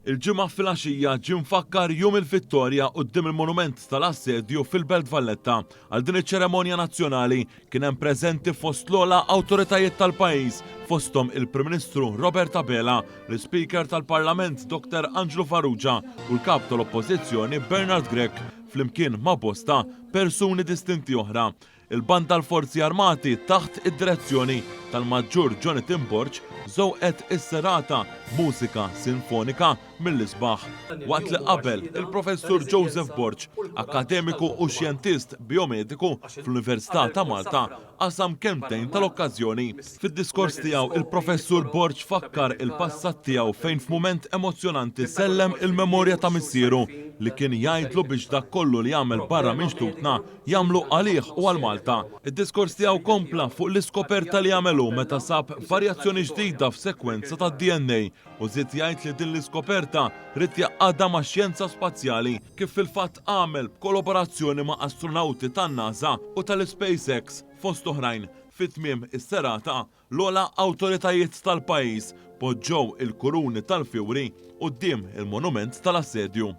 Il-ġimgħa filgħaxija ġie mfakkar jum il-Vittorja quddiem il-Monument tal-Assedju fil-Belt Valletta. Għal din iċ-ċeremonja nazzjonali kien hemm preżenti fost l-ogħla awtoritajiet tal-pajjiż fosthom il-Prim Ministru Robert Abela, l-Speaker tal-Parlament Dr. Angelo Farrugia u l-Kap tal-Oppożizzjoni Bernard Grech flimkien ma' bosta persuni distinti oħra. Il-Band tal-Forzi Armati taħt id-direzzjoni tal-Maġġur Jonathan Borch żewqet is-serata mużika sinfonika mill-isbaħ. Waqt li qabel il-Professur Joseph Borch, akademiku u xjentist biomediku fl-Università ta' Malta, qasam kemmtejn tal-okkażjoni. Fid-diskors tiegħu il-Professur Borch fakkar il-passat tiegħu fejn f'mument emozjonanti sellem il-memorja ta' missieru li kien jgħidlu biex dak kollu li jagħmel barra minn xtutna jagħmlu għalih u għal Malta. Id-diskors tiegħu kompla fuq l-iskoperta li għamelu meta sab varjazzjoni ġdida f'sekwenza ta' DNA u żied jgħid li din l-iskoperta rid jaqgħadha max-xjenza spazjali kif fil-fatt għamel b'kollaborazzjoni ma' astronawti tan-NASA u tal-SpaceX fost oħrajn. Fit-tmiem is-serata l-ogħla awtoritajiet tal-pajjiż poġġew il-kuruni tal-fjuri quddiem il-Monument tal-Assedju.